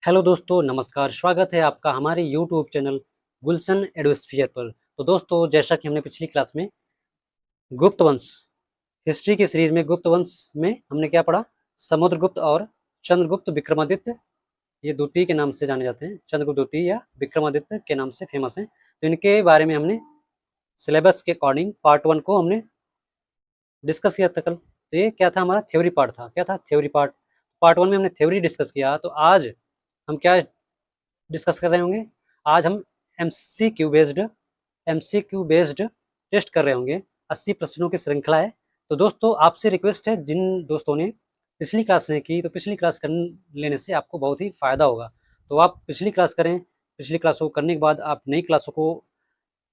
Hello दोस्तों, नमस्कार। स्वागत है आपका हमारे यूट्यूब चैनल गुलशन एडोस्फियर पर। तो दोस्तों, जैसा कि हमने पिछली क्लास में गुप्त वंश हिस्ट्री की सीरीज में गुप्त वंश में हमने क्या पढ़ा, समुद्रगुप्त और चंद्रगुप्त विक्रमादित्य, ये द्वितीय के नाम से जाने जाते हैं। चंद्रगुप्त द्वितीय या विक्रमादित्य के नाम से फेमस हैं। तो इनके बारे में हमने सिलेबस के अकॉर्डिंग पार्ट 1 को हमने डिस्कस किया था कल। तो ये क्या था, हमारा थ्योरी पार्ट था। क्या था? Theory part. पार्ट 1 में हमने थ्योरी डिस्कस किया। तो आज हम क्या डिस्कस कर रहे होंगे? आज हम एमसीक्यू बेस्ड टेस्ट कर रहे होंगे। 80 प्रश्नों की श्रृंखला है। तो दोस्तों, आपसे रिक्वेस्ट है, जिन दोस्तों ने पिछली क्लास नहीं की, तो पिछली क्लास कर लेने से आपको बहुत ही फायदा होगा। तो आप पिछली क्लास करें। पिछली क्लासों को करने के बाद आप नई क्लासों को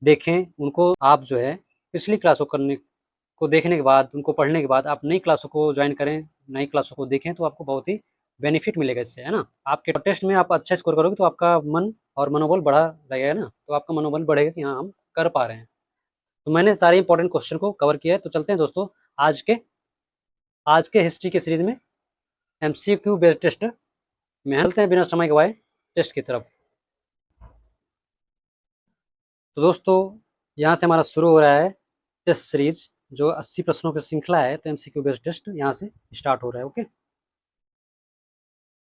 देखें। उनको आप जो है पिछली क्लासों को देखने के बाद, उनको पढ़ने के बाद आप नई क्लासों को ज्वाइन करें, नई क्लासों को देखें, तो आपको बहुत ही बेनिफिट मिलेगा इससे, है ना। आपके टेस्ट में आप अच्छा स्कोर करोगे तो आपका मन और मनोबल बढ़ा रहेगा ना, तो आपका मनोबल बढ़ेगा कि हाँ, हम कर पा रहे हैं। तो मैंने सारे इंपॉर्टेंट क्वेश्चन को कवर किया है। तो चलते हैं दोस्तों आज के हिस्ट्री के सीरीज में एमसीक्यू बेस्ड टेस्ट में चलते हैं बिना समय गवाए टेस्ट की तरफ। तो दोस्तों, यहाँ से हमारा शुरू हो रहा है टेस्ट सीरीज, जो 80 प्रश्नों की श्रृंखला है। तो एमसीक्यू बेस्ड टेस्ट यहाँ से स्टार्ट हो रहा है। ओके,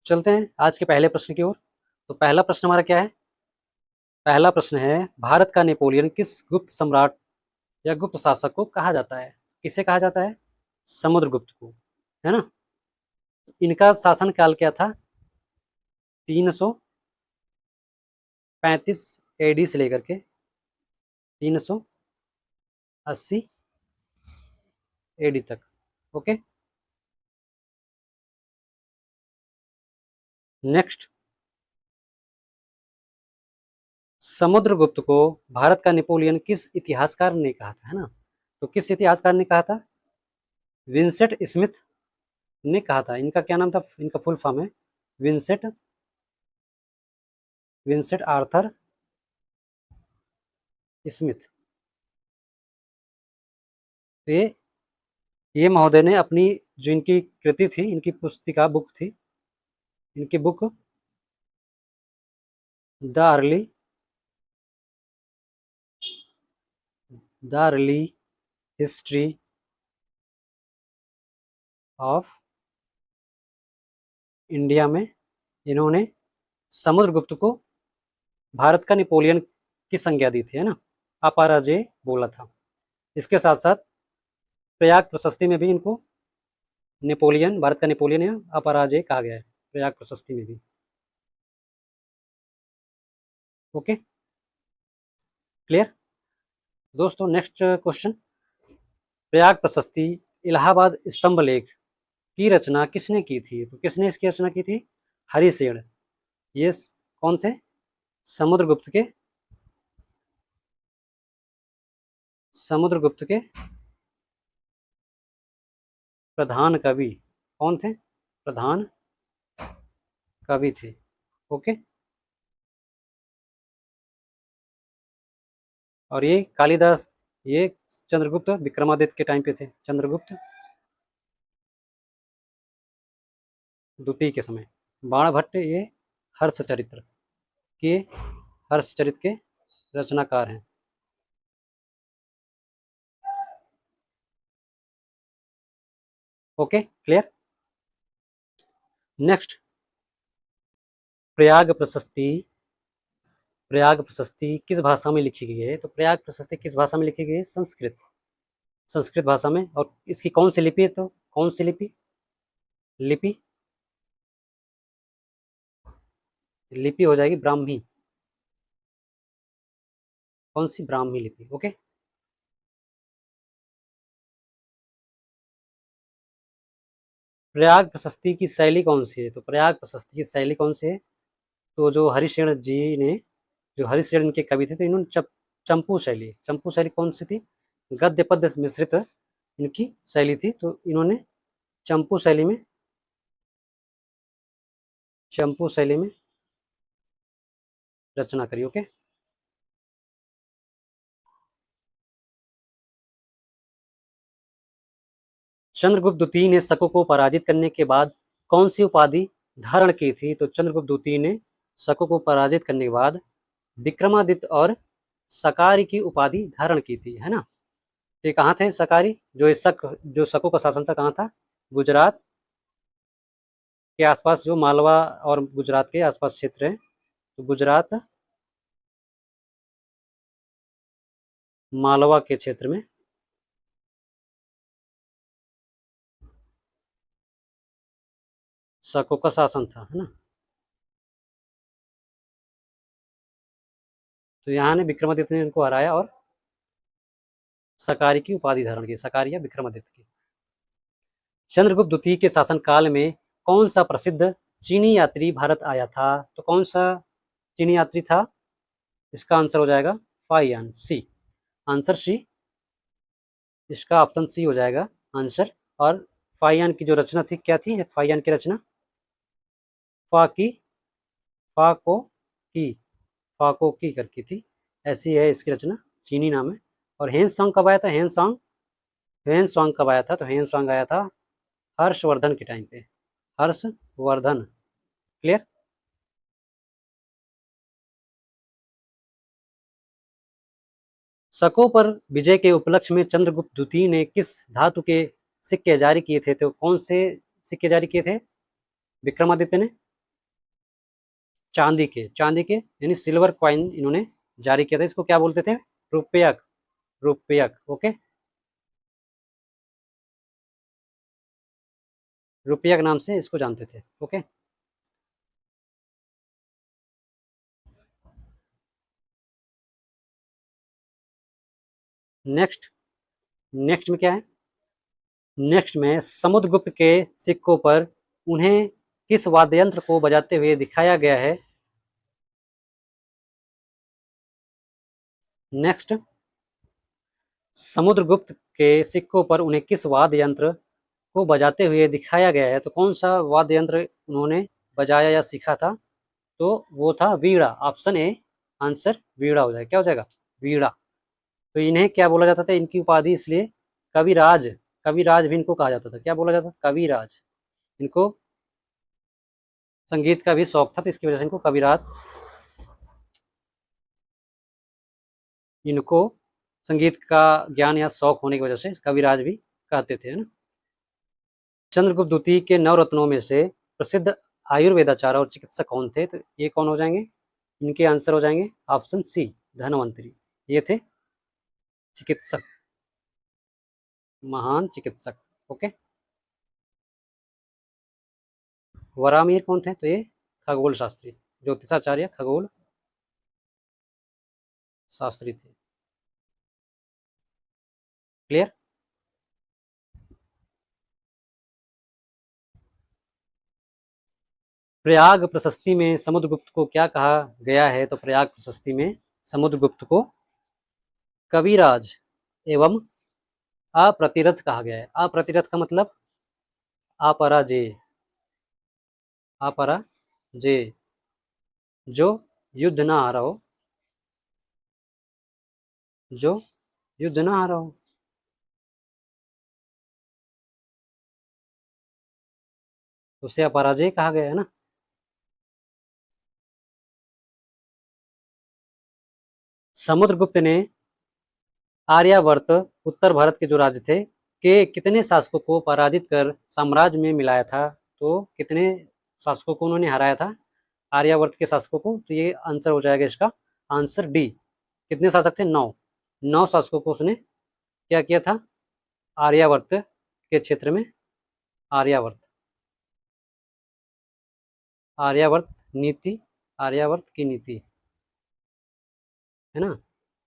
चलते हैं आज के पहले प्रश्न की ओर। तो पहला प्रश्न हमारा क्या है? पहला प्रश्न है, भारत का नेपोलियन किस गुप्त सम्राट या गुप्त शासक को कहा जाता है? किसे कहा जाता है? समुद्रगुप्त को, है ना। इनका शासन काल क्या था? 335 एडी से लेकर के 380 एडी तक। ओके, नेक्स्ट, समुद्रगुप्त को भारत का नेपोलियन किस इतिहासकार ने कहा था, है ना। तो किस इतिहासकार ने कहा था? विंसेंट स्मिथ ने कहा था। इनका क्या नाम था? इनका फुल फॉर्म है विंसेंट विंसेंट आर्थर स्मिथ। तो ये महोदय ने अपनी, जो इनकी कृति थी, इनकी पुस्तिका बुक थी, इनकी book the early history of India में इन्होंने समुद्रगुप्त को भारत का नेपोलियन की संज्ञा दी थी, है ना। अपराजय बोला था। इसके साथ साथ प्रयाग प्रशस्ति में भी इनको नेपोलियन, भारत का नेपोलियन या अपराजय कहा गया है, प्रयाग प्रशस्ति में भी। ओके, क्लियर दोस्तों। नेक्स्ट क्वेश्चन, प्रयाग प्रशस्ति इलाहाबाद स्तंभ लेख की रचना किसने की थी? तो किसने इसकी रचना की थी? हरिसेन। ये कौन थे? समुद्रगुप्त के प्रधान कवि। कौन थे? प्रधान कवि थे। ओके, और ये कालिदास, ये चंद्रगुप्त विक्रमादित्य के टाइम पे थे। चंद्रगुप्त द्वितीय के समय। बाणभट्ट ये हर्षचरित्र के हर्षचरित्र के रचनाकार हैं। Okay, clear. नेक्स्ट, प्रयाग प्रशस्ति प्रयाग प्रशस्ति किस भाषा में लिखी गई है? तो प्रयाग प्रशस्ति किस भाषा में लिखी गई है? संस्कृत भाषा में। और इसकी कौन सी लिपि है? तो कौन सी लिपि लिपि लिपि हो जाएगी ब्राह्मी। कौन सी? ब्राह्मी लिपि। ओके, प्रयाग प्रशस्ति की शैली कौन सी है? तो प्रयाग प्रशस्ति की शैली कौन सी है? तो जो हरिशेण जी ने, जो हरिशेण इनके कवि थे, तो इन्होंने चंपू शैली कौन सी थी? गद्य पद्य मिश्रित इनकी शैली थी। तो इन्होंने चंपू शैली में चंपू शैली में रचना करी। ओके, चंद्रगुप्त द्वितीय ने शकों को पराजित करने के बाद कौन सी उपाधि धारण की थी? तो चंद्रगुप्त द्वितीय ने शकों को पराजित करने के बाद विक्रमादित्य और सकारी की उपाधि धारण की थी, है ना। ये कहाँ थे सकारी? जो शकों का शासन था कहाँ था? गुजरात के आसपास, जो मालवा और गुजरात के आसपास क्षेत्र है, तो गुजरात मालवा के क्षेत्र में शकों का शासन था, है ना। तो यहाँ ने विक्रमादित्य ने इनको हराया और सकारी की उपाधि धारण की, सकारी या विक्रमादित्य की। चंद्रगुप्त द्वितीय के शासनकाल में कौन सा प्रसिद्ध चीनी यात्री भारत आया था? तो कौन सा चीनी यात्री था? इसका आंसर हो जाएगा फाइयान, सी। आंसर सी, इसका ऑप्शन सी हो जाएगा आंसर। और फाइयान की जो रचना थी, क्या थी फाइयान की रचना? फा की, फाको की, फाको की करके थी, ऐसी है इसकी रचना, चीनी नाम है। और हेन सॉन्ग कब आया था? हेन सॉन्ग कब आया था? तो हेन सॉन्ग आया था हर्षवर्धन के टाइम पे, हर्षवर्धन। क्लियर। शकों पर विजय के उपलक्ष्य में चंद्रगुप्त द्वितीय ने किस धातु के सिक्के जारी किए थे? तो कौन से सिक्के जारी किए थे विक्रमादित्य ने? चांदी के यानी सिल्वर कॉइन इन्होंने जारी किया था। इसको क्या बोलते थे? रुपयक, रुपयक। ओके, रुपयक नाम से इसको जानते थे। Okay, next. नेक्स्ट में क्या है? नेक्स्ट में समुद्रगुप्त के सिक्कों पर उन्हें किस वाद्य यंत्र को बजाते हुए दिखाया गया है? नेक्स्ट, समुद्रगुप्त के सिक्कों पर उन्हें किस वाद्य यंत्र को बजाते हुए दिखाया गया है? तो कौन सा वाद्य यंत्र उन्होंने बजाया या सीखा था? तो वो था वीणा। ऑप्शन ए आंसर वीणा हो जाएगा। क्या हो जाएगा? वीणा। तो इन्हें क्या बोला जाता था? इनकी उपाधि इसलिए कविराज, कविराज भी इनको कहा जाता था। क्या बोला जाता था? कविराज। इनको संगीत का भी शौक था, तो इसकी वजह से इनको कविराज, इनको संगीत का ज्ञान या शौक होने की वजह से कविराज भी कहते थे, है ना। चंद्रगुप्त द्वितीय के नवरत्नों में से प्रसिद्ध आयुर्वेदाचार्य और चिकित्सक कौन थे? तो ये कौन हो जाएंगे? इनके आंसर हो जाएंगे ऑप्शन सी, धनवंतरी। ये थे चिकित्सक, महान चिकित्सक। ओके। वरामिर कौन थे? तो ये खगोल शास्त्री, ज्योतिषाचार्य खगोल शास्त्री थे। क्लियर। प्रयाग प्रशस्ति में समुद्रगुप्त को क्या कहा गया है? तो प्रयाग प्रशस्ति में समुद्रगुप्त को कविराज एवं अप्रतिरथ कहा गया है। अप्रतिरथ का मतलब अपराजेय, अपराजेय, जो युद्ध ना हारा हो, जो युद्ध ना हारा हो। उसे अपराजय कहा गया है ना। समुद्रगुप्त ने आर्यावर्त, उत्तर भारत के जो राज्य थे, के कितने शासकों को पराजित कर साम्राज्य में मिलाया था? तो कितने शासकों को उन्होंने हराया था आर्यावर्त के शासकों को? तो ये आंसर हो जाएगा इसका आंसर डी। कितने शासक थे? 9। 9 शासकों को उसने क्या किया था आर्यावर्त के क्षेत्र में? आर्यावर्त, आर्यावर्त नीति, आर्यावर्त की नीति, है ना।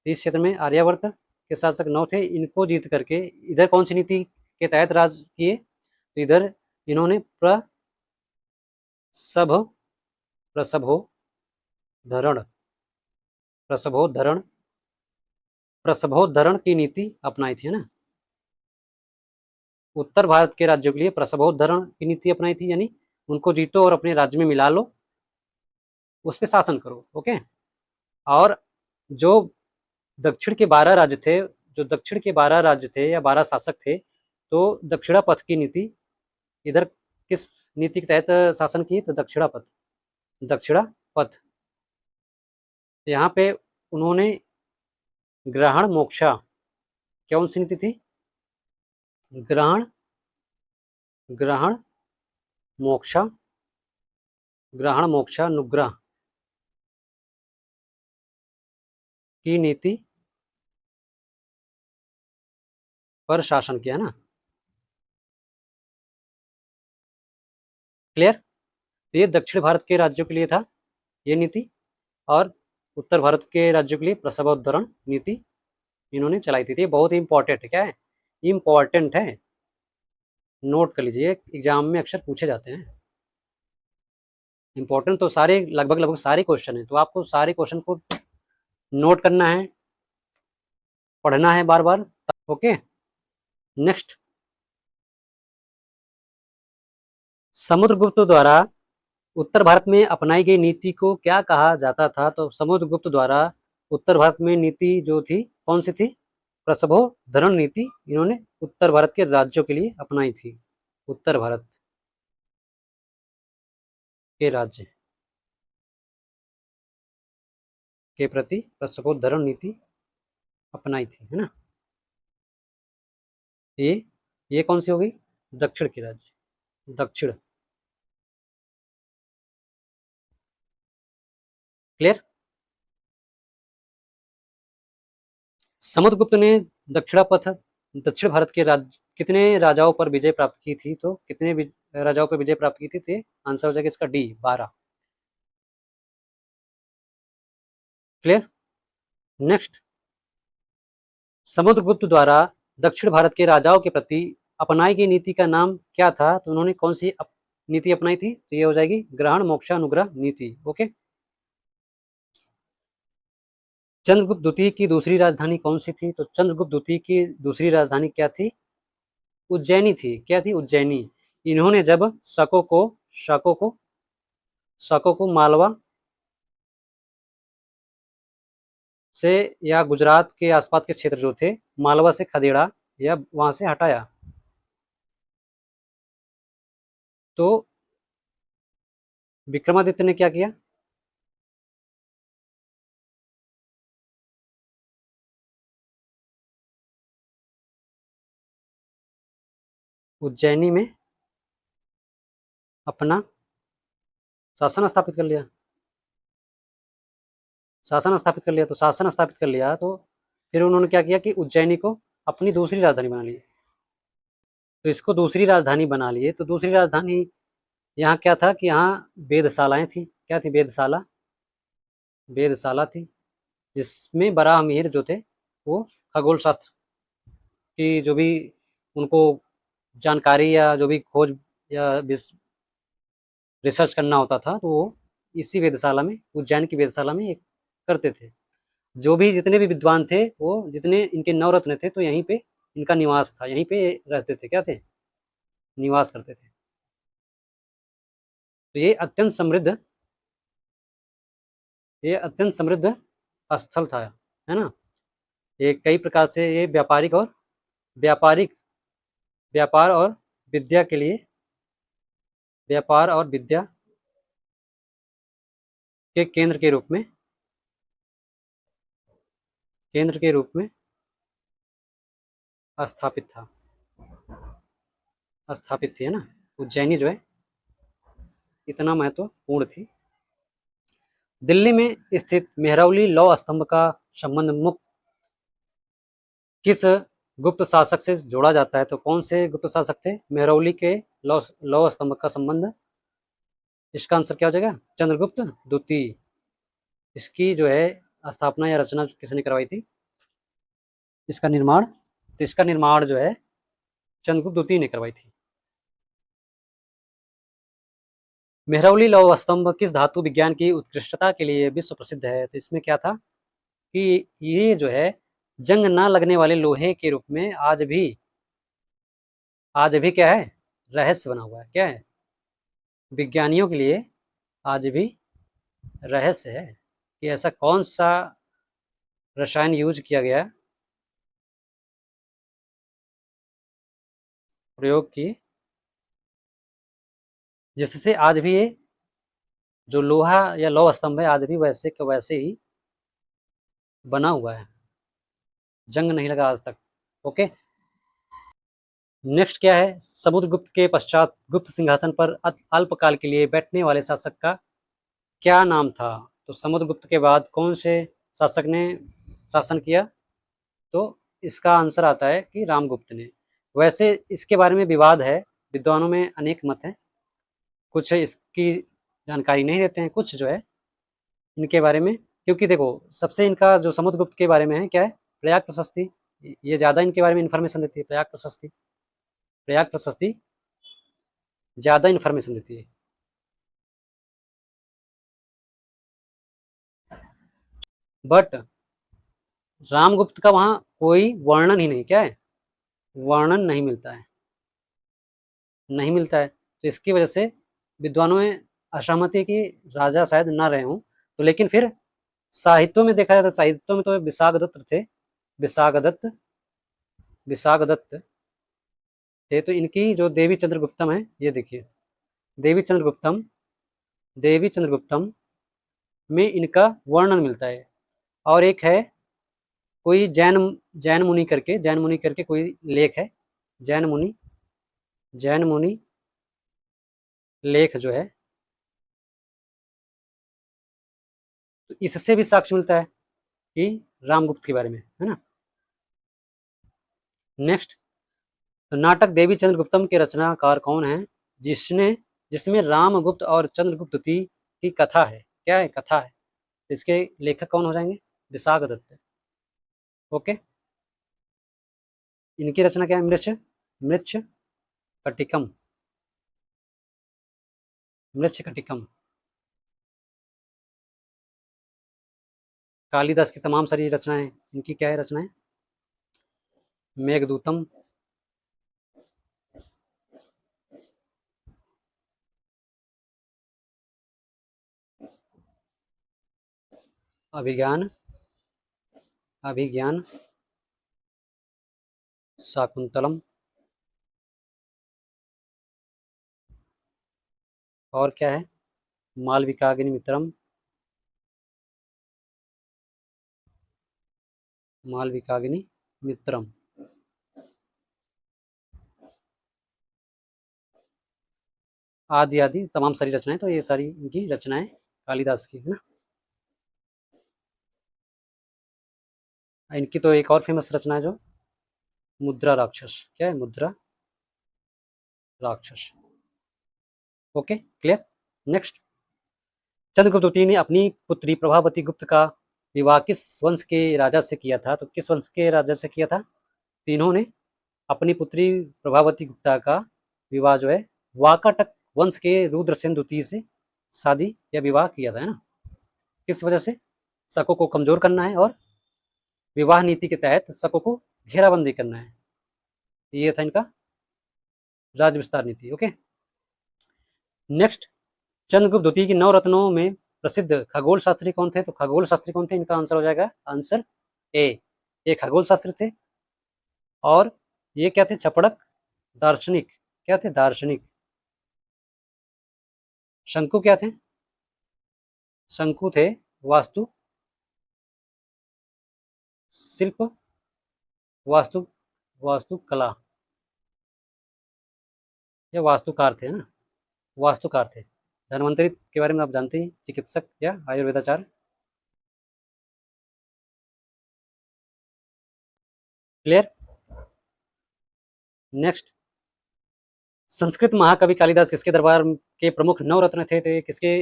इस क्षेत्र में आर्यावर्त के शासक 9 थे। इनको जीत करके इधर कौन सी नीति के तहत राज किए? तो इधर इन्होंने प्रसभ, प्रसभोधरण, प्रसभोधरण, प्रसभोधरण की नीति अपनाई थी, है ना। उत्तर भारत के राज्यों के लिए प्रसभोधरण की नीति अपनाई थी, यानी उनको जीतो और अपने राज्य में मिला लो, उस पर शासन करो। ओके। और जो दक्षिण के 12 राज्य थे, जो दक्षिण के 12 राज्य थे या 12 शासक थे, तो दक्षिणा पथ की नीति इधर किस नीति के तहत शासन की? तो दक्षिणापथ, दक्षिणापथ। यहाँ पे उन्होंने ग्रहण मोक्षा, कौन सी नीति थी? ग्रहण, ग्रहण मोक्षा, ग्रहण मोक्षानुग्रह की नीति पर शासन किया, है ना? क्लियर? तो ये दक्षिण भारत के राज्यों के लिए था ये नीति, और उत्तर भारत के राज्यों के लिए प्रसवोद्धरण नीति इन्होंने चलाई थी। तो ये बहुत ही इंपॉर्टेंट है। क्या है? इंपॉर्टेंट है, नोट कर लीजिए, एग्जाम में अक्सर पूछे जाते हैं। इंपॉर्टेंट तो सारे, लगभग लगभग सारे क्वेश्चन है, तो आपको सारे क्वेश्चन को नोट करना है, पढ़ना है बार बार। ओके, नेक्स्ट, समुद्रगुप्त द्वारा उत्तर भारत में अपनाई गई नीति को क्या कहा जाता था? तो समुद्रगुप्त द्वारा उत्तर भारत में नीति जो थी, कौन सी थी? प्रसवोद्धरण नीति इन्होंने उत्तर भारत के राज्यों के लिए अपनाई थी। उत्तर भारत के राज्य के प्रति प्रसवोद्धरण नीति अपनाई थी, है ना? ये कौन सी हो गई? दक्षिण के राज्य, दक्षिण। क्लियर? समुद्रगुप्त ने दक्षिणापथ, दक्षिण भारत के राज्य, कितने राजाओं पर विजय प्राप्त की थी? तो कितने राजाओं पर विजय प्राप्त की थी? तो आंसर हो जाएगा इसका डी, 12। क्लियर? नेक्स्ट, समुद्रगुप्त द्वारा दक्षिण भारत के राजाओं के प्रति अपनाई गई नीति का नाम क्या था? तो उन्होंने कौन सी नीति अपनाई थी? तो ये हो जाएगी ग्रहण मोक्षानुग्रह नीति। ओके, चंद्रगुप्त द्वितीय की दूसरी राजधानी कौन सी थी? तो चंद्रगुप्त द्वितीय की दूसरी राजधानी क्या थी? उज्जैनी थी। क्या थी? उज्जैनी। इन्होंने जब शकों को शकों को मालवा से या गुजरात के आसपास के क्षेत्र जो थे, मालवा से खदेड़ा या वहां से हटाया, तो विक्रमादित्य ने क्या किया? उज्जैनी में अपना शासन स्थापित कर लिया। शासन स्थापित कर लिया, तो शासन स्थापित कर लिया, तो फिर उन्होंने क्या किया कि उज्जैनी को अपनी दूसरी राजधानी बना ली। तो इसको दूसरी राजधानी बना लिए। तो दूसरी राजधानी यहाँ क्या था कि यहाँ वेधशालाएं थी। क्या थी? वेधशाला, वेधशाला थी, जिसमें बराह मीर जो थे वो खगोल शास्त्र की जो भी उनको जानकारी या जो भी खोज या रिसर्च करना होता था, तो वो इसी वेधशाला में, उज्जैन की वेधशाला में करते थे। जो भी जितने भी विद्वान थे, वो जितने इनके नवरत्न थे, तो यहीं पे इनका निवास था, यहीं पे रहते थे। क्या थे? निवास करते थे। तो ये अत्यंत समृद्ध स्थल था, है ना? ये कई प्रकार से ये व्यापारिक व्यापार और विद्या के लिए, व्यापार और विद्या के केंद्र के रूप में स्थापित था, स्थापित थी, है ना? उज्जैनी जो है इतना महत्वपूर्ण थी। दिल्ली में स्थित मेहरौली लौह स्तंभ का संबंध मुख्य किस गुप्त शासक से जोड़ा जाता है? तो कौन से गुप्त शासक थे? मेहरौली के लौह स्तंभ का संबंध, इसका आंसर क्या हो जाएगा? चंद्रगुप्त द्वितीय। इसकी जो है स्थापना या रचना किसने करवाई थी? इसका निर्माण, तो इसका निर्माण जो है चंद्रगुप्त द्वितीय ने करवाई थी। मेहरौली लौह स्तंभ किस धातु विज्ञान की उत्कृष्टता के लिए विश्व प्रसिद्ध है? तो इसमें क्या था कि ये जो है जंग ना लगने वाले लोहे के रूप में आज भी क्या है? रहस्य बना हुआ है। क्या है? विज्ञानियों के लिए आज भी रहस्य है कि ऐसा कौन सा रसायन यूज किया गया, प्रयोग की जिससे आज भी ये जो लोहा या लौह स्तंभ है आज भी वैसे के वैसे ही बना हुआ है, जंग नहीं लगा आज तक। ओके। नेक्स्ट क्या है, समुद्रगुप्त के पश्चात गुप्त सिंहासन पर अल्पकाल के लिए बैठने वाले शासक का क्या नाम था? तो समुद्रगुप्त के बाद कौन से शासक ने शासन किया? तो इसका आंसर आता है कि रामगुप्त ने। वैसे इसके बारे में विवाद है, विद्वानों में अनेक मत हैं, कुछ इसकी जानकारी नहीं देते हैं, कुछ जो है इनके बारे में, क्योंकि देखो सबसे इनका जो समुद्रगुप्त के बारे में है क्या है, प्रयाग प्रशस्ति, ये ज़्यादा इनके बारे में इन्फॉर्मेशन देती है, प्रयाग प्रशस्ति, प्रयाग प्रशस्ति ज़्यादा इन्फॉर्मेशन देती है। बट रामगुप्त का वहाँ कोई वर्णन ही नहीं, क्या है, वर्णन नहीं मिलता है, नहीं मिलता है। तो इसकी वजह से विद्वानों में असहमति कि राजा शायद ना रहे हों। तो लेकिन फिर साहित्यों में देखा जाता है, साहित्यों में तो विशाखदत्त थे, विशाखदत्त, विशाखदत्त थे। तो इनकी जो देवी चंद्रगुप्तम है, ये देखिए देवी चंद्रगुप्तम, देवी चंद्रगुप्तम में इनका वर्णन मिलता है। और एक है कोई जैन, जैन मुनि करके कोई लेख है, जैन मुनि, जैन मुनि लेख जो है, तो इससे भी साक्ष्य मिलता है कि रामगुप्त के बारे में, है ना। नेक्स्ट, तो नाटक देवी चंद्रगुप्तम के रचनाकार कौन है, जिसने जिसमें रामगुप्त और चंद्रगुप्त की कथा है, क्या है, कथा है। तो इसके लेखक कौन हो जाएंगे, विशाखदत्त। ओके। इनकी रचना क्या है, मृच्छ, मृच्छ कटिकम, मृच्छ कटिकम। कालिदास की तमाम सारी रचनाएं, इनकी क्या है रचनाएं, मेघदूतम, अभिज्ञान, अभिज्ञान शाकुंतलम, और क्या है, मालविकाग्निमित्रम, मालविकाग्निमित्रम। आदि आदि तमाम सारी रचनाएं, तो ये सारी इनकी रचनाएं कालिदास की, है ना। इनकी तो एक और फेमस रचना है जो मुद्रा राक्षस, क्या है, मुद्रा राक्षस। Okay, clear. नेक्स्ट, चंद्रगुप्त द्वितीय ने अपनी पुत्री प्रभावती गुप्त का विवाह किस वंश के राजा से किया था? तो किस वंश के राजा से किया था? तीनों ने अपनी पुत्री प्रभावती गुप्ता का विवाह जो है वाकाटक वंश के रुद्रसेन द्वितीय से शादी या विवाह किया था, है ना। किस वजह से? शकों को कमजोर करना है और विवाह नीति के तहत शकों को घेराबंदी करना है, ये था इनका राज विस्तार नीति। ओके। नेक्स्ट, चंद्रगुप्त द्वितीय की नौ रत्नों में प्रसिद्ध खगोल शास्त्री कौन थे? तो खगोल शास्त्री कौन थे, इनका आंसर हो जाएगा आंसर ए, ये खगोल शास्त्री थे। और ये क्या थे, छपड़क दार्शनिक, क्या थे, दार्शनिक। शंकु क्या थे, शंकु थे वास्तु शिल्प, वास्तु वास्तुकला या वास्तुकार थे, है ना, वास्तुकार थे। धन्वंतरी के बारे में आप जानते हैं, चिकित्सक या आयुर्वेदाचार्य। क्लियर। नेक्स्ट, संस्कृत महाकवि कालिदास किसके दरबार के प्रमुख नवरत्न थे? तो ये किसके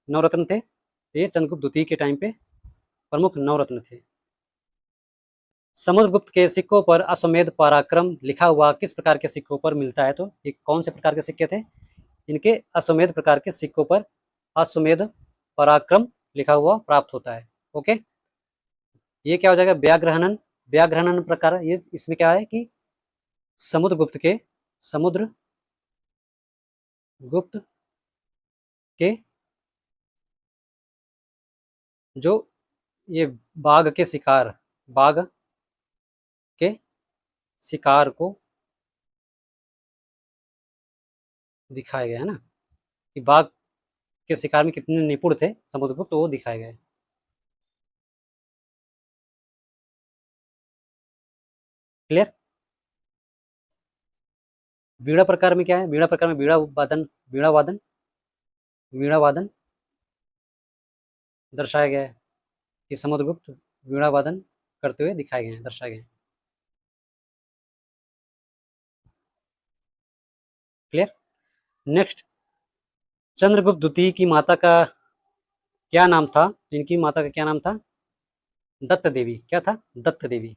नवरत्न थे? ये चंद्रगुप्त द्वितीय के टाइम पे प्रमुख नवरत्न थे। समुद्रगुप्त के सिक्कों पर अश्वमेध पराक्रम लिखा हुआ किस प्रकार के सिक्कों पर मिलता है? तो ये कौन से प्रकार के सिक्के थे? इनके अश्वमेध प्रकार के सिक्कों पर अश्वमेध पराक्रम लिखा हुआ प्राप्त होता है। ओके। ये क्या हो जाएगा, व्याघ्रहनन, व्याघ्रहनन प्रकार। ये इसमें क्या है कि समुद्रगुप्त के, समुद्रगुप्त के जो ये बाघ के शिकार, बाघ के शिकार को दिखाया गया है ना। कि बाघ के शिकार में कितने निपुण थे समुद्रगुप्त, वो दिखाए गए। क्लियर। वीणा प्रकार में क्या है? वीणा प्रकार में वीणा वादन दर्शाया गया है कि समुद्रगुप्त वीणा वादन करते हुए दिखाए गए हैं, दर्शाए गए हैं। क्लियर। नेक्स्ट, चंद्रगुप्त द्वितीय की माता का क्या नाम था? इनकी माता का क्या नाम था? दत्त देवी। क्या था? दत्त देवी।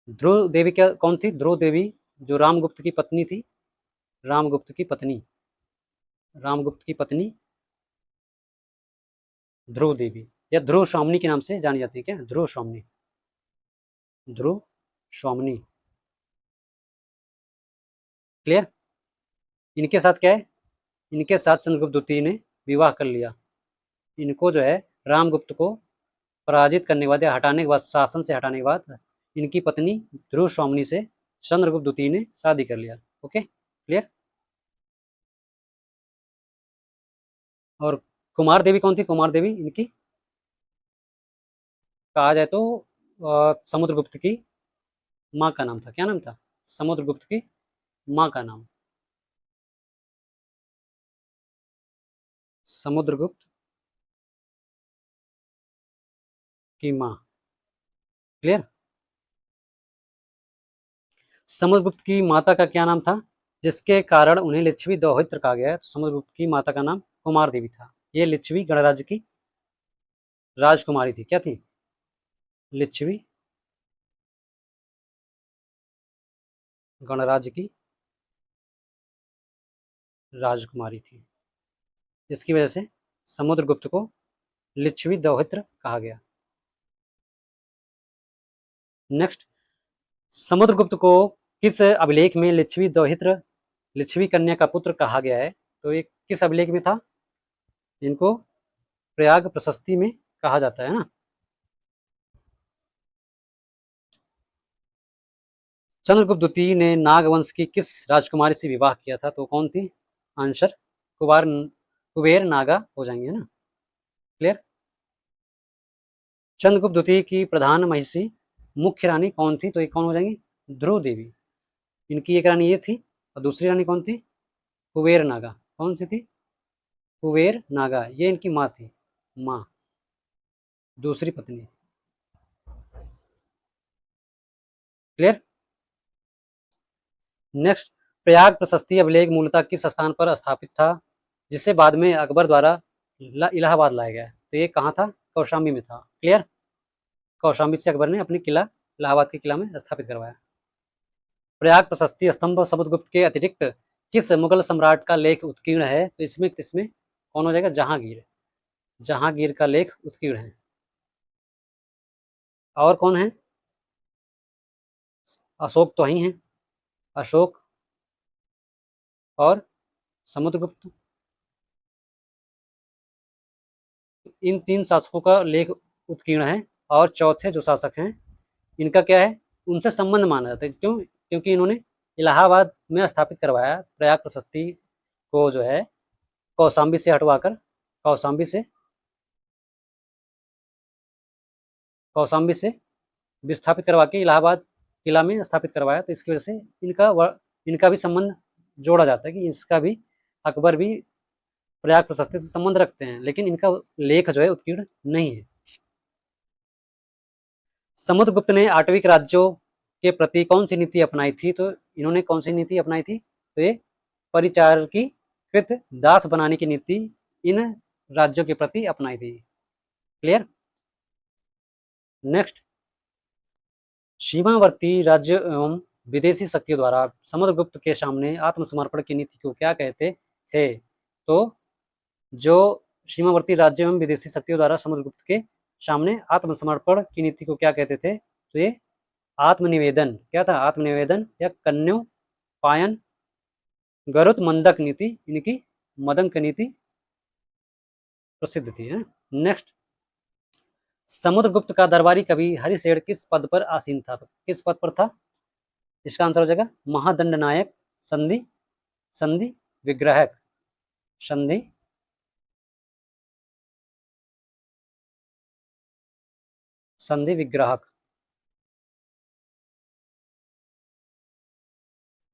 ध्रुव देवी क्या कौन थी? ध्रुव देवी जो रामगुप्त की पत्नी थी, रामगुप्त की पत्नी, रामगुप्त की पत्नी ध्रुव देवी या ध्रुव स्वामिनी के नाम से जानी जाती है। क्या? ध्रुव स्वामिनी, ध्रुव स्वामिनी। क्लियर। इनके साथ क्या है? इनके साथ चंद्रगुप्त द्वितीय ने विवाह कर लिया। इनको जो है रामगुप्त को पराजित करने के बाद या हटाने के बाद, शासन से हटाने के बाद, इनकी पत्नी ध्रुव स्वामिनी से चंद्रगुप्त द्वितीय ने शादी कर लिया। Okay, clear. और कुमार देवी कौन थी? कुमार देवी इनकी कहा जाए तो समुद्रगुप्त की माँ का नाम था। क्या नाम था? समुद्रगुप्त की माँ का नाम, समुद्रगुप्त की माँ। क्लियर। समुद्रगुप्त की माता का क्या नाम था जिसके कारण उन्हें लिच्छवी दौहित्र कहा गया है? तो समुद्रगुप्त की माता का नाम कुमार देवी था। ये लिच्छवी गणराज्य की राजकुमारी थी। क्या थी? लिच्छवी गणराज्य की राजकुमारी थी। इसकी वजह से समुद्रगुप्त को लिच्छवी दौहित्र कहा गया। नेक्स्ट, समुद्रगुप्त को किस अभिलेख में लिच्छवी दौहित्र, लिच्छवी कन्या का पुत्र कहा गया है? तो ये किस अभिलेख में था? इनको प्रयाग प्रशस्ति में कहा जाता है ना। चंद्रगुप्त द्वितीय ने नागवंश की किस राजकुमारी से विवाह किया था? तो कौन थी? आंसर कुबेर नागा हो जाएंगे ना। क्लियर। चंद्रगुप्त द्वितीय की प्रधान महिषी मुख्य रानी कौन थी? तो ये कौन हो जाएंगी? ध्रुव देवी। इनकी एक रानी ये थी और दूसरी रानी कौन थी? कुबेर नागा। कौन सी थी? कुबेर नागा। ये इनकी माँ थी, माँ, दूसरी पत्नी। क्लियर। नेक्स्ट, प्रयाग प्रशस्ति अभिलेख मूलतः किस स्थान पर स्थापित था जिसे बाद में अकबर द्वारा इलाहाबाद लाया गया? तो ये कहाँ था? कौशाम्बी में था। क्लियर। कौशाम्बी से अकबर ने अपनी किला इलाहाबाद के किला में स्थापित करवाया। प्रयाग प्रशस्ति स्तंभ समुद्रगुप्त के अतिरिक्त किस मुगल सम्राट का लेख उत्कीर्ण है? तो इसमें किसमें कौन हो जाएगा? जहांगीर। जहांगीर का लेख उत्कीर्ण है। और कौन है? अशोक तो ही है, अशोक और समुद्रगुप्त। इन तीन शासकों का लेख उत्कीर्ण है। और चौथे जो शासक हैं इनका क्या है? उनसे संबंध माना जाता है। क्यों? क्योंकि इन्होंने इलाहाबाद में स्थापित करवाया प्रयाग प्रशस्ति को, जो है कौशाम्बी से हटवाकर, कौशाम्बी से कौशाम्बी से विस्थापित करवा के इलाहाबाद किला में स्थापित करवाया। तो इसकी वजह से इनका भी संबंध जोड़ा जाता है कि इसका भी, अकबर भी प्रयाग प्रशस्ति से संबंध रखते हैं, लेकिन इनका लेख जो है उत्कीर्ण नहीं है। समुद्रगुप्त ने आटविक राज्यों के प्रति कौन सी नीति अपनाई थी? तो इन्होंने कौन सी नीति अपनाई थी? तो ये परिचारकीकृत दास बनाने की नीति इन राज्यों के प्रति अपनाई थी। क्लियर। नेक्स्ट, सीमावर्ती राज्य एवं विदेशी शक्तियों द्वारा समुद्रगुप्त के सामने आत्मसमर्पण की नीति को क्या कहते थे? तो जो सीमावर्ती राज्य एवं विदेशी शक्तियों द्वारा समुद्रगुप्त के सामने आत्मसमर्पण की नीति को क्या कहते थे? तो ये आत्मनिवेदन। क्या था? आत्मनिवेदन या कन्योपायन गरुत मंदक नीति, इनकी मदंक नीति प्रसिद्ध थी। है। नेक्स्ट, समुद्रगुप्त का दरबारी कवि हरिसेठ किस पद पर आसीन था? तो किस पद पर था? इसका आंसर हो जाएगा महादंड नायक, संधि संधि विग्रहक। संधि संधि विग्राहक।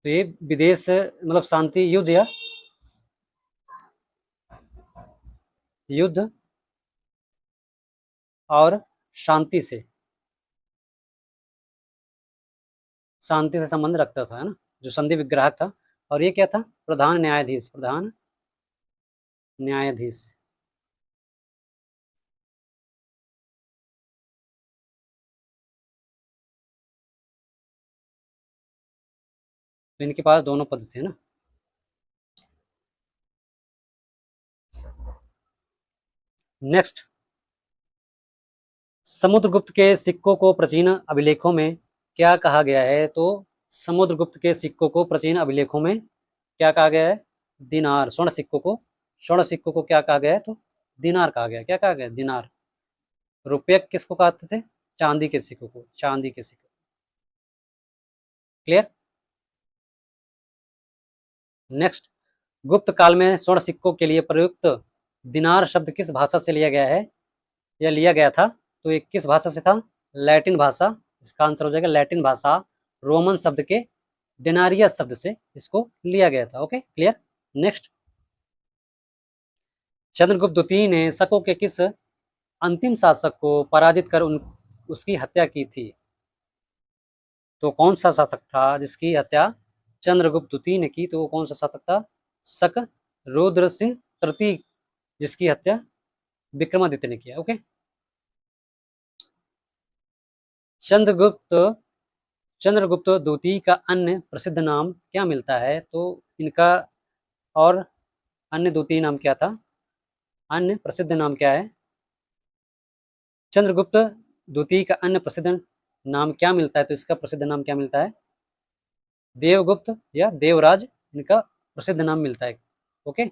तो ये विदेश मतलब शांति युद्ध या युद्ध और शांति से संबंध रखता था, है ना, जो संधि विग्राहक था। और ये क्या था? प्रधान न्यायाधीश, प्रधान न्यायाधीश। तो इनके पास दोनों पद थे ना। नेक्स्ट, समुद्रगुप्त के सिक्कों को प्राचीन अभिलेखों में क्या कहा गया है? तो समुद्रगुप्त के सिक्कों को प्राचीन अभिलेखों में क्या कहा गया है? दिनार। स्वर्ण सिक्कों को क्या कहा गया है? तो दिनार कहा गया। क्या कहा गया? दिनार। रुपये किसको कहते थे? चांदी के सिक्कों को, चांदी के सिक्कों। क्लियर। नेक्स्ट, गुप्त काल में स्वर्ण सिक्कों के लिए प्रयुक्त दिनार शब्द किस भाषा से लिया गया है या लिया गया था? तो ये किस भाषा से था? लैटिन भाषा। इसका आंसर हो जाएगा लैटिन भाषा। रोमन शब्द के डेनारियस शब्द से इसको लिया गया था। Okay, clear. नेक्स्ट, चंद्रगुप्त द्वितीय ने शकों के किस अंतिम शासक को पराजित कर उसकी हत्या की थी? तो कौन सा शासक था जिसकी हत्या चंद्रगुप्त द्वितीय ने की? तो वो कौन सा शासक था? शक रुद्र सिंह तृतीय, जिसकी हत्या विक्रमादित्य ने किया। ओके। चंद्रगुप्त चंद्रगुप्त द्वितीय का अन्य प्रसिद्ध नाम क्या मिलता है? तो इनका और अन्य द्वितीय नाम क्या था? अन्य प्रसिद्ध नाम क्या है? चंद्रगुप्त द्वितीय का अन्य प्रसिद्ध नाम क्या मिलता है? तो इसका प्रसिद्ध नाम क्या मिलता है? देवगुप्त या देवराज, इनका प्रसिद्ध नाम मिलता है। ओके।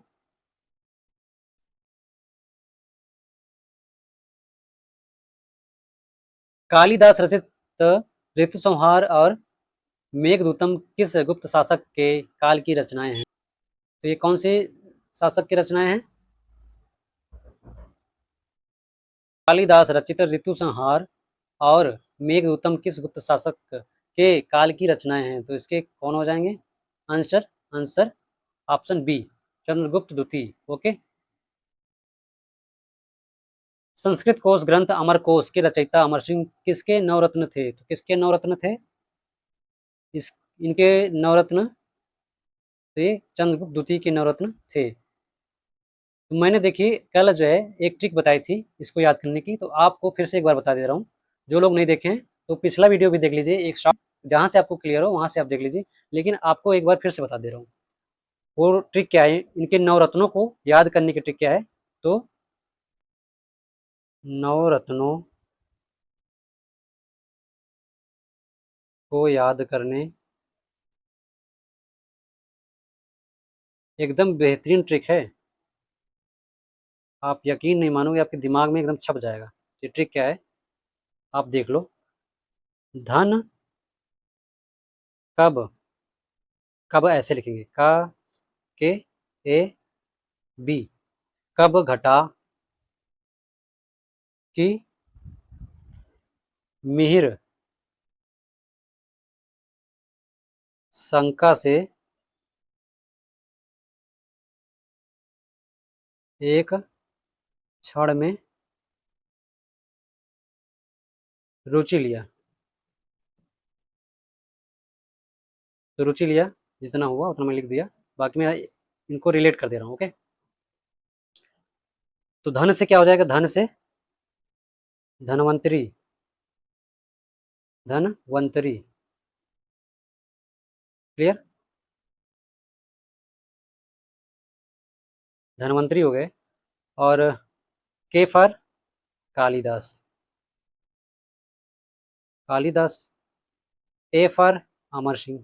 कालिदास रचित ऋतु संहार और मेघदूतम किस गुप्त शासक के काल की रचनाएं हैं? तो ये कौन से शासक की रचनाएं हैं? कालिदास रचित ऋतु संहार और मेघदूतम किस गुप्त शासक के काल की रचनाएं हैं? तो इसके कौन हो जाएंगे? Answer answer option B, Chandragupta द्वितीय। ओके। संस्कृत कोश ग्रंथ अमर कोश के रचयिता अमर सिंह किसके नवरत्न थे? तो किसके नवरत्न थे? इस इनके नवरत्न थे चंद्रगुप्त द्वितीय के नवरत्न थे। तो मैंने देखिए कल जो है एक ट्रिक बताई थी इसको याद करने की, तो आपको फिर से एक बार बता दे रहा हूँ। जो लोग नहीं देखे हैं तो पिछला वीडियो भी देख लीजिए, एक शॉर्ट, जहाँ से आपको क्लियर हो वहाँ से आप देख लीजिए। लेकिन आपको एक बार फिर से बता दे रहा हूँ वो ट्रिक क्या है, इनके नवरत्नों को याद करने की ट्रिक क्या है। तो नवरत्नों को याद करने एकदम बेहतरीन ट्रिक है। आप यकीन नहीं मानोगे, आपके दिमाग में एकदम छप जाएगा। ये ट्रिक क्या है आप देख लो। धन कब, कब ऐसे लिखेंगे, का के ए बी, कब घटा कि मिहिर शंका से एक क्षण में रुचि लिया। तो रुचि लिया, जितना हुआ उतना मैं लिख दिया, बाकी मैं इनको रिलेट कर दे रहा हूँ। ओके। तो धन से क्या हो जाएगा? धन से धनवंतरी, धनवंतरी। क्लियर। धनवंतरी हो गए। और K for Kalidas, Kalidas. A for Amar Singh,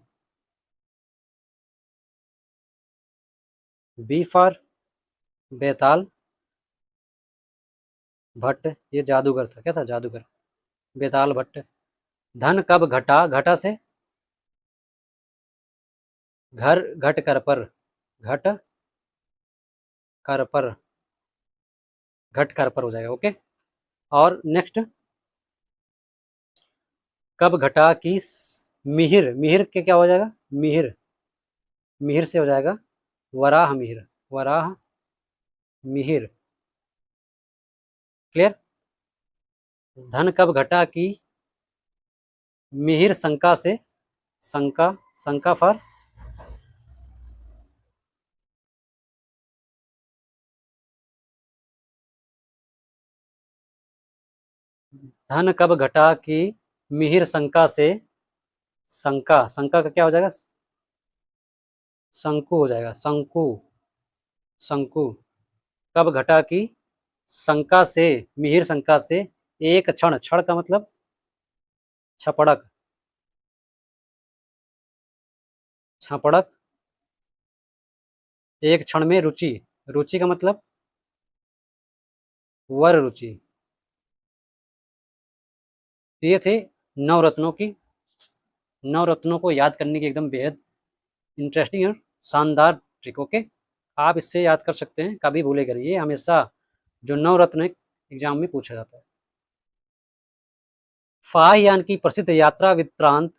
B for Betal Bhatt, ये जादूगर था, क्या था? जादूगर, बेताल भट्ट। धन कब घटा, घटा से घर, घट कर पर, घट कर पर, घट कर पर हो जाएगा। ओके। और नेक्स्ट, कब घटा की मिहिर, मिहिर के क्या हो जाएगा, मिहिर, मिहिर से हो जाएगा वराह मिहिर, वराह मिहिर। क्लियर। धन कब घटा की मिहिर शंका से, शंका, शंका फॉर धन कब घटा की मिहिर शंका से, शंका, शंका का क्या हो जाएगा, शंकु हो जाएगा, शंकु, शंकु। कब घटा की शंका से, मिहिर शंका से एक क्षण, क्षण का मतलब छपड़क, छपड़क एक क्षण में रुचि, रुचि का मतलब वर रुचि। ये थे नवरत्नों की, नवरत्नों को याद करने की एकदम बेहद इंटरेस्टिंग और शानदार ट्रिक। ओके, आप इससे याद कर सकते हैं, कभी भूलेगा नहीं, ये हमेशा जो नवरत्न एग्जाम में पूछा जाता है। फाहियान की प्रसिद्ध यात्रा वृत्तांत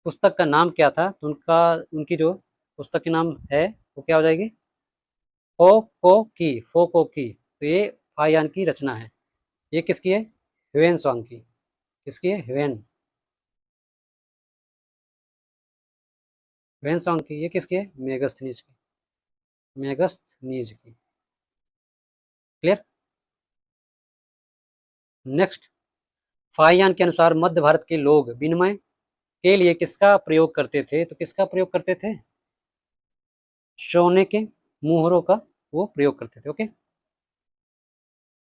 पुस्तक का नाम क्या था, तो उनका, उनकी जो पुस्तक के नाम है वो क्या हो जाएगी, फो की, फोको की। तो ये फाहियान की रचना है। ये किसकी है, ह्वेन सॉन्ग की। किसकी है, ह्वेन, ह्वेन सॉन्ग की। ये किसकी है, मेगस्थनीज की, मेगस्थनीज की। क्लियर। नेक्स्ट, फाहियान के अनुसार मध्य भारत के लोग विनिमय के लिए किसका प्रयोग करते थे, तो किसका प्रयोग करते थे, सोने के मुहरों का वो प्रयोग करते थे। ओके।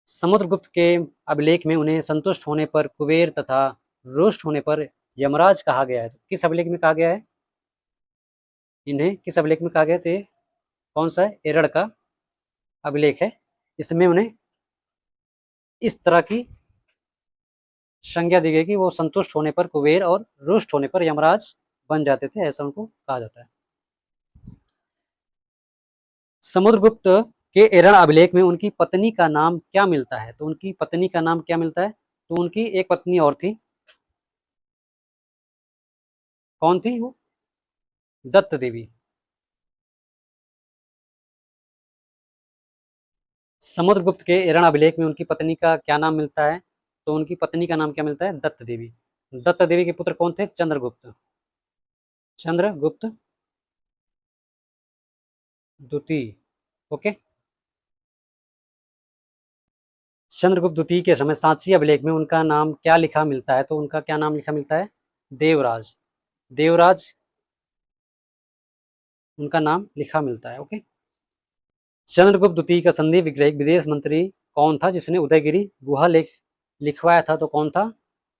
समुद्रगुप्त के अभिलेख में उन्हें संतुष्ट होने पर कुबेर तथा रुष्ट होने पर यमराज कहा गया है। तो किस अभिलेख में कहा गया है, इन्हें किस अभिलेख में कहा गया, तो ये कौन सा है, एरड़ का अभिलेख है। इसमें उन्हें इस तरह की संज्ञा दी गई कि वो संतुष्ट होने पर कुबेर और रुष्ट होने पर यमराज बन जाते थे, ऐसा उनको कहा जाता है। समुद्रगुप्त के एरड़ अभिलेख में उनकी पत्नी का नाम क्या मिलता है, तो उनकी पत्नी का नाम क्या मिलता है, तो उनकी एक पत्नी और थी, कौन थी वो, दत्त देवी। समुद्रगुप्त के एरड़ अभिलेख में उनकी पत्नी का क्या नाम मिलता है, तो उनकी पत्नी का नाम क्या मिलता है, दत्त देवी। दत्त देवी के पुत्र कौन थे, चंद्रगुप्त, चंद्रगुप्त द्वितीय। ओके। चंद्रगुप्त द्वितीय के समय सांची अभिलेख में उनका नाम क्या लिखा मिलता है, तो उनका क्या नाम लिखा मिलता है, देवराज, देवराज उनका नाम लिखा मिलता है। ओके। चंद्रगुप्त द्वितीय का संधि विग्रह विदेश मंत्री कौन था जिसने उदयगिरी गुहा लेख लिखवाया था, तो कौन था,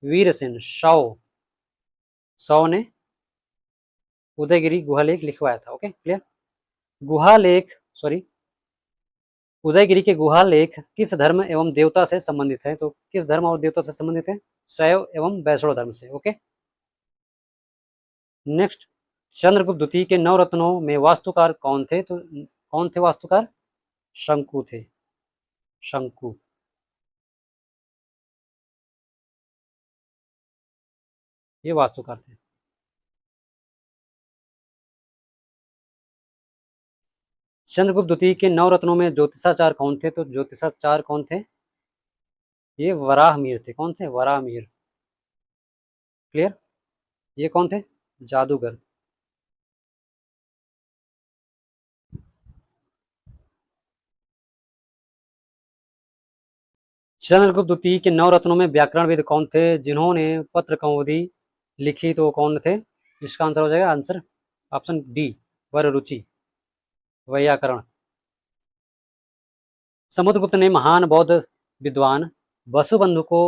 वीरसेन, शौ, शौ ने उदयगिरी गुहा लेख लिखवाया था। Okay, clear. गुहा लेख, सॉरी, उदयगिरी के गुहा लेख किस धर्म एवं देवता से संबंधित है, तो किस धर्म और देवता से संबंधित है, शैव एवं वैष्णव धर्म से। ओके। नेक्स्ट, चंद्रगुप्त द्वितीय के नवरत्नों में वास्तुकार कौन थे, तो कौन थे वास्तुकार, शंकु थे, शंकु। ये वास्तुकार थे। चंद्रगुप्त द्वितीय के नवरत्नों में ज्योतिषाचार्य कौन थे, तो ज्योतिषाचार्य कौन थे, ये वराहमिहिर थे, कौन थे, वराहमिहिर। क्लियर। ये कौन थे, जादूगर। चंद्रगुप्त द्वितीय के नवरत्नों में व्याकरणविद कौन थे जिन्होंने पत्र कौमुदी लिखी, तो कौन थे, इसका आंसर हो जाएगा, आंसर ऑप्शन डी, वररुचि, वैयाकरण। समुद्रगुप्त ने महान बौद्ध विद्वान वसुबंधु को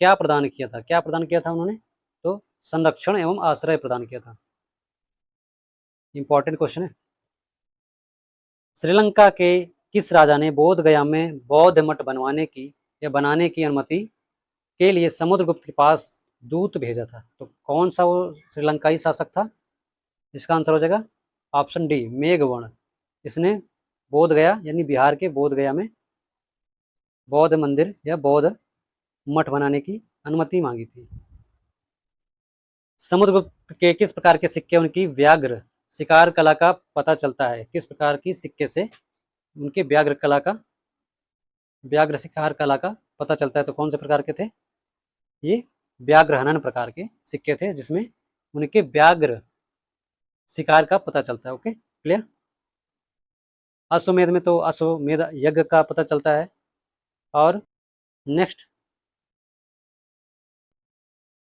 क्या प्रदान किया था, क्या प्रदान किया था उन्होंने, तो संरक्षण एवं आश्रय प्रदान किया था। इंपॉर्टेंट क्वेश्चन है। श्रीलंका के किस राजा ने बोध गया में बौद्ध मठ बनवाने की या बनाने की अनुमति के लिए समुद्रगुप्त के पास दूत भेजा था, तो कौन सा वो श्रीलंकाई शासक था, इसका आंसर हो जाएगा ऑप्शन डी, मेघवर्ण। इसने बोध गया यानी बिहार के बोध गया में बौद्ध मंदिर या बौद्ध मठ बनाने की अनुमति मांगी थी। समुद्रगुप्त के किस प्रकार के सिक्के उनकी व्याघ्र शिकार कला का पता चलता है? किस प्रकार की सिक्के से उनके व्याघ्र शिकार कला का पता चलता है? तो कौन से प्रकार के थे? ये व्याघ्र हनन प्रकार के सिक्के थे जिसमें उनके व्याघ्र शिकार का पता चलता है। Okay, clear. अश्वमेध में तो अश्वमेध यज्ञ का पता चलता है। और नेक्स्ट,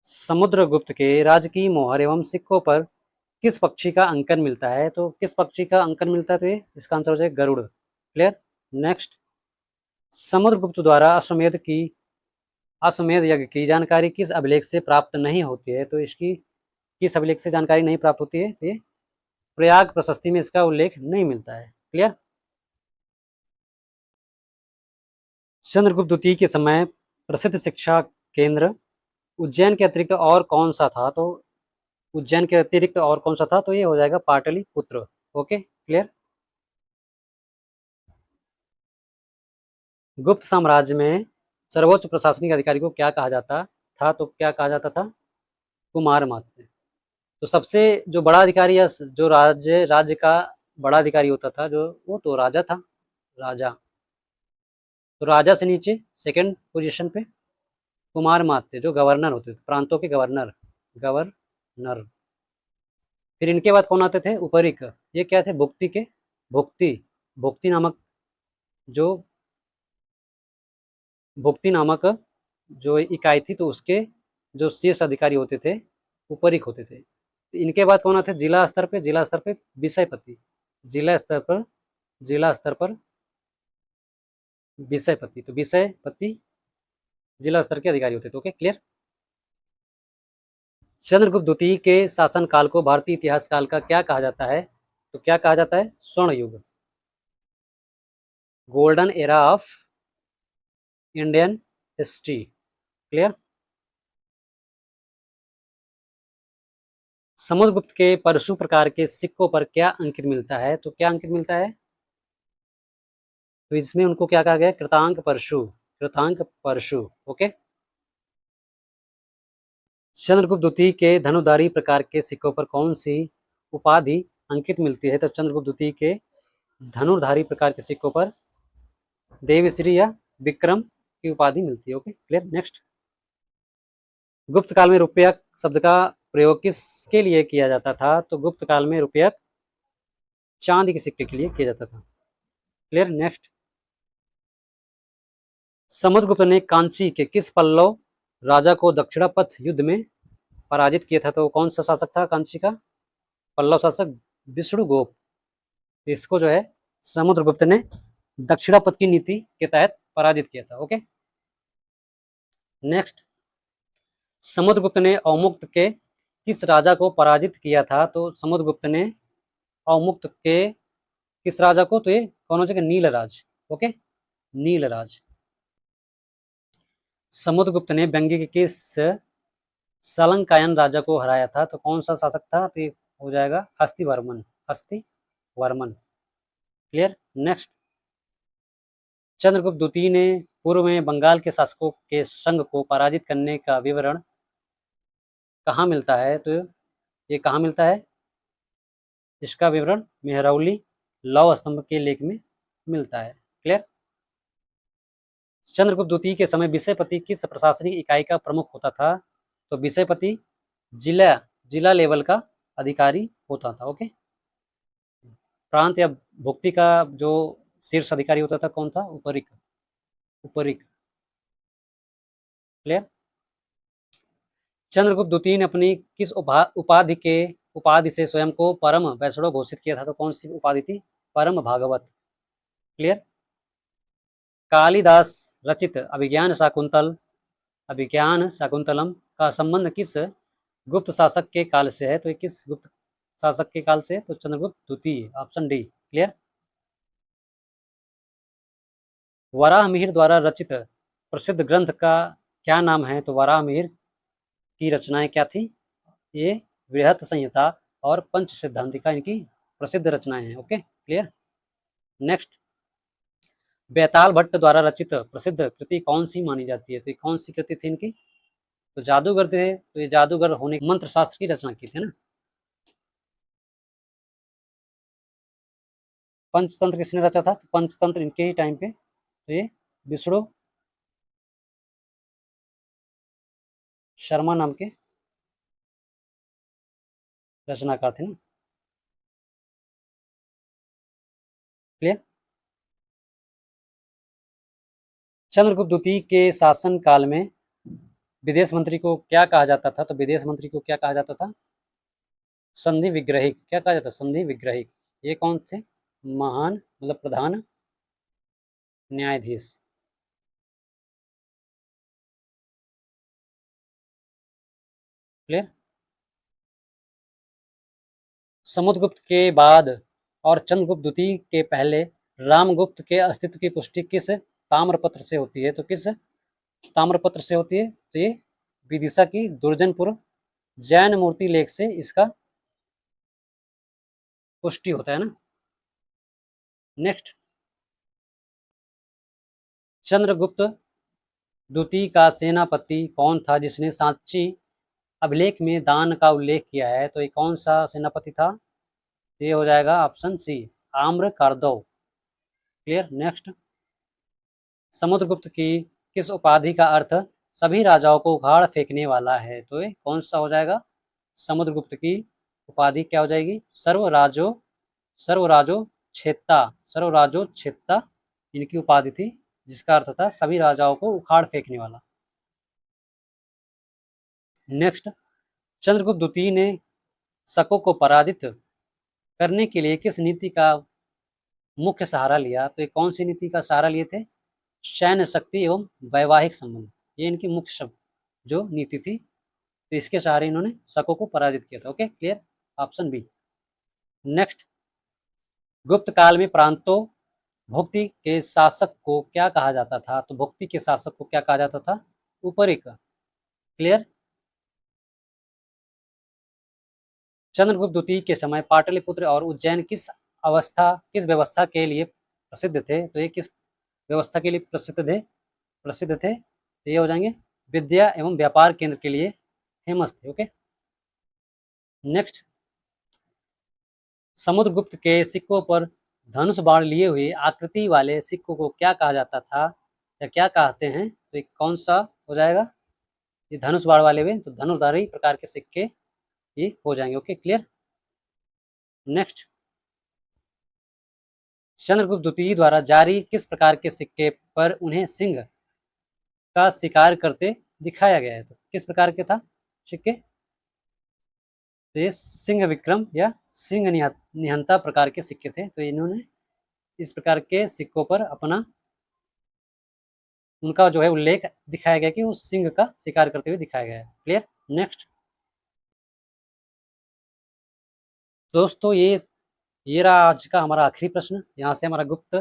समुद्रगुप्त के राजकीय मोहर एवं सिक्कों पर किस पक्षी का अंकन मिलता है? तो किस पक्षी का अंकन मिलता है? तो ये इसका आंसर हो जाएगा गरुड़। क्लियर। नेक्स्ट, समुद्रगुप्त द्वारा अश्वमेध यज्ञ की जानकारी किस अभिलेख से प्राप्त नहीं होती है? तो इसकी किस अभिलेख से जानकारी नहीं प्राप्त होती है? तो ये प्रयाग प्रशस्ति में इसका उल्लेख नहीं मिलता है। क्लियर। चंद्रगुप्त द्वितीय के समय प्रसिद्ध शिक्षा केंद्र उज्जैन के अतिरिक्त और कौन सा था? तो उज्जैन के अतिरिक्त और कौन सा था? तो ये हो जाएगा पाटलिपुत्र। Okay, clear. गुप्त साम्राज्य में सर्वोच्च प्रशासनिक अधिकारी को क्या कहा जाता था? तो क्या कहा जाता था? कुमार मात्य। तो सबसे जो बड़ा अधिकारी या जो राज्य का बड़ा अधिकारी होता था जो, वो तो राजा था, राजा। तो राजा से नीचे सेकंड पोजीशन पे कुमार मात्य जो गवर्नर होते थे, प्रांतों के गवर्नर। फिर इनके बाद कौन आते थे? उपरिक। ये क्या थे? भुक्ति नामक जो भुक्ति नामक जो इकाई थी, तो उसके जो शीर्ष अधिकारी होते थे उपरिक होते थे। तो इनके बाद कौन आते? जिला स्तर पे विषयपति। जिला स्तर पर विषयपति। तो विषयपति जिला स्तर के अधिकारी होते थे। Okay, clear. चंद्रगुप्त द्वितीय के शासन काल को भारतीय इतिहास काल का क्या कहा जाता है? तो क्या कहा जाता है? स्वर्ण युग, golden era of Indian history. Clear. Samudragupta के परशु प्रकार के सिक्कों पर क्या अंकित मिलता है? तो क्या अंकित मिलता है? तो इसमें उनको क्या कहा गया? कृतांक परशु। ओके। चंद्रगुप्त द्वितीय के धनुधारी प्रकार के सिक्कों पर कौन सी उपाधि अंकित मिलती है? तो चंद्रगुप्त द्वितीय के धनुर्धारी प्रकार के सिक्कों पर देवश्री या विक्रम की उपाधि मिलती है। Okay, clear. नेक्स्ट, गुप्त काल में रुपया शब्द का प्रयोग किसके लिए किया जाता था? तो गुप्त काल में रुपया चांदी के सिक्के के लिए किया जाता था। क्लियर। नेक्स्ट, समुद्रगुप्त ने कांची के किस पल्लव राजा को दक्षिणापथ युद्ध में पराजित किया था? तो कौन सा शासक था कांची का? पल्लव शासक विष्णुगुप्त। इसको जो है समुद्रगुप्त ने दक्षिणापथ की नीति के तहत पराजित किया था। ओके। नेक्स्ट, समुद्रगुप्त ने अवमुक्त के किस राजा को पराजित किया था? तो समुद्रगुप्त ने अवमुक्त के किस राजा को? तो ये कौन हो जाएगा? नीलराज। ओके, नीलराज। समुद्रगुप्त ने व्यंग्य के किस सलंकायन राजा को हराया था? तो कौन सा शासक था? तो ये हो जाएगा हस्तिवर्मन। क्लियर। नेक्स्ट, चंद्रगुप्त द्वितीय ने पूर्व में बंगाल के शासकों के संघ को पराजित करने का विवरण कहाँ मिलता है? तो ये कहाँ मिलता है? इसका विवरण मेहरौली लौह स्तंभ के लेख में मिलता है। क्लियर। चंद्रगुप्त द्वितीय के समय विषयपति किस प्रशासनिक इकाई का प्रमुख होता था? तो विषयपति जिला लेवल का अधिकारी होता था। ओके। प्रांत या भुक्ति का जो शीर्ष अधिकारी होता था कौन था? उपरिक। क्लियर। चंद्रगुप्त द्वितीय ने अपनी किस उपाधि से स्वयं को परम वैष्णव घोषित किया था? तो कौन सी उपाधि थी? परम भागवत। क्लियर। कालिदास रचित अभिज्ञान शाकुंतलम का संबंध किस गुप्त शासक के काल से है? तो ये किस गुप्त शासक के काल से? तो चंद्रगुप्त द्वितीय, ऑप्शन डी। क्लियर। वराहमिहिर द्वारा रचित प्रसिद्ध ग्रंथ का क्या नाम है? तो वराहमिहिर की रचनाएं क्या थी? ये बृहत संहिता और पंच सिद्धांतिका इनकी प्रसिद्ध रचनाएं हैं। Okay, clear. नेक्स्ट, बेताल भट्ट द्वारा रचित प्रसिद्ध कृति कौन सी मानी जाती है? तो ये कौन सी कृति थी इनकी? तो जादूगर थे, तो ये जादूगर होने मंत्र शास्त्र की रचना की थी ना। पंचतंत्र किसने रचा था? तो पंचतंत्र इनके ही टाइम पे, तो ये विष्णु शर्मा नाम के रचनाकार थे ना। क्लियर। चंद्रगुप्त द्वितीय के शासन काल में विदेश मंत्री को क्या कहा जाता था? तो विदेश मंत्री को क्या कहा जाता था? संधि विग्रहिक। क्या कहा जाता? संधि विग्रहिक। ये कौन थे? महान मतलब प्रधान न्यायाधीश। क्लियर। समुद्रगुप्त के बाद और चंद्रगुप्त द्वितीय के पहले रामगुप्त के अस्तित्व की पुष्टि किस ताम्रपत्र से होती है? तो किस ताम्रपत्र से होती है? तो ये विदिशा की दुर्जनपुर जैन मूर्ति लेख से इसका पुष्टि होता है ना। नेक्स्ट, चंद्रगुप्त द्वितीय का सेनापति कौन था जिसने सांची अभिलेख में दान का उल्लेख किया है? तो ये कौन सा सेनापति था? ये हो जाएगा ऑप्शन सी, आम्र कारदव। क्लियर। नेक्स्ट, समुद्रगुप्त की किस उपाधि का अर्थ सभी राजाओं को उखाड़ फेंकने वाला है? तो ये कौन सा हो जाएगा? समुद्रगुप्त की उपाधि क्या हो जाएगी? सर्वराजो छेत्ता। सर्वराजो छेत्ता इनकी उपाधि थी, जिसका अर्थ था सभी राजाओं को उखाड़ फेंकने वाला। नेक्स्ट, चंद्रगुप्त द्वितीय ने शकों को पराजित करने के लिए किस नीति का मुख्य सहारा लिया? तो ये कौन सी नीति का सहारा लिए थे? सैन्य शक्ति एवं वैवाहिक संबंध, ये इनकी मुख्य शब्द जो नीति थी, तो इसके सहारे इन्होंने शकों को पराजित किया था। Okay, clear. Option B. Next, Gupta काल में प्रांतों भुक्ति के शासक को क्या कहा जाता था? तो भुक्ति के शासक को क्या कहा जाता था? उपरिक। क्लियर। चंद्रगुप्त द्वितीय के समय पाटलिपुत्र और उज्जैन किस व्यवस्था के लिए प्रसिद्ध थे? तो ये किस व्यवस्था के लिए प्रसिद्ध थे? तो ये हो जाएंगे विद्या एवं व्यापार केंद्र के लिए फेमस थे। ओके। नेक्स्ट, समुद्रगुप्त के सिक्कों पर धनुष बाण लिए हुए आकृति वाले सिक्कों को क्या कहा जाता था या क्या कहते हैं? तो ये कौन सा हो जाएगा? ये धनुष बाण वाले हुए तो धनुर्धारी प्रकार के सिक्के ये हो जाएंगे। Okay, clear. नेक्स्ट, चंद्रगुप्त द्वितीय द्वारा जारी किस प्रकार के सिक्के पर उन्हें सिंह का शिकार करते दिखाया गया है? तो किस प्रकार के था सिक्के? तो ये सिंह विक्रम या सिंह निहंता प्रकार के सिक्के थे। तो इन्होंने इस प्रकार के सिक्कों पर अपना उनका जो है उल्लेख दिखाया गया कि वो सिंह का शिकार करते हुए दिखाया गया है। क्लियर। नेक्स्ट, दोस्तों ये रहा आज का हमारा आखिरी प्रश्न। यहाँ से हमारा गुप्त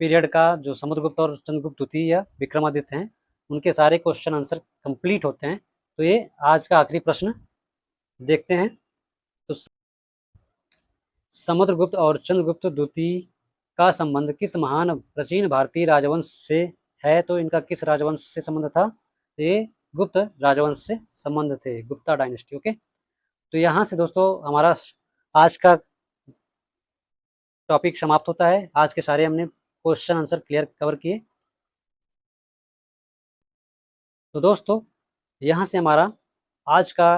पीरियड का जो समुद्रगुप्त और चंद्रगुप्त द्वितीय या विक्रमादित्य हैं उनके सारे क्वेश्चन आंसर कंप्लीट होते हैं। तो ये आज का आखिरी प्रश्न देखते हैं। तो समुद्रगुप्त और चंद्रगुप्त द्वितीय का संबंध किस महान प्राचीन भारतीय राजवंश से है? तो इनका किस राजवंश से संबंध था? तो ये गुप्त राजवंश से संबंध थे, गुप्ता डायनेस्टी। ओके, तो यहाँ से दोस्तों हमारा आज का टॉपिक समाप्त होता है। आज के सारे हमने क्वेश्चन आंसर क्लियर कवर किए। तो दोस्तों यहाँ से हमारा आज का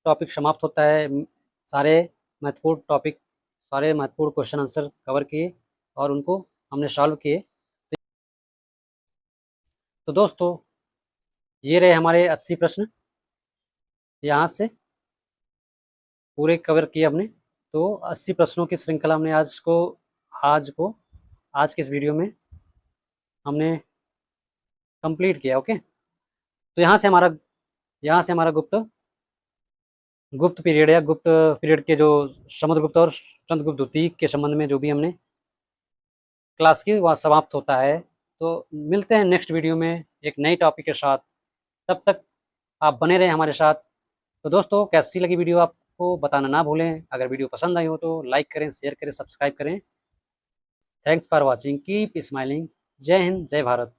टॉपिक समाप्त होता है। सारे महत्वपूर्ण क्वेश्चन आंसर कवर किए और उनको हमने सॉल्व किए। तो दोस्तों ये रहे हमारे 80 प्रश्न, यहाँ से पूरे कवर किए हमने। तो 80 प्रश्नों की श्रृंखला हमने आज के इस वीडियो में हमने कंप्लीट किया। ओके, तो यहाँ से हमारा गुप्त पीरियड के जो समुद्रगुप्त और चंद्रगुप्त द्वितीय के संबंध में जो भी हमने क्लास की वह समाप्त होता है। तो मिलते हैं नेक्स्ट वीडियो में एक नई टॉपिक के साथ। तब तक आप बने रहें हमारे साथ। तो दोस्तों कैसी लगी वीडियो आपको बताना ना भूलें। अगर वीडियो पसंद आई हो तो लाइक करें, शेयर करें, सब्सक्राइब करें। Thanks for watching, keep smiling. जय हिंद, जय भारत।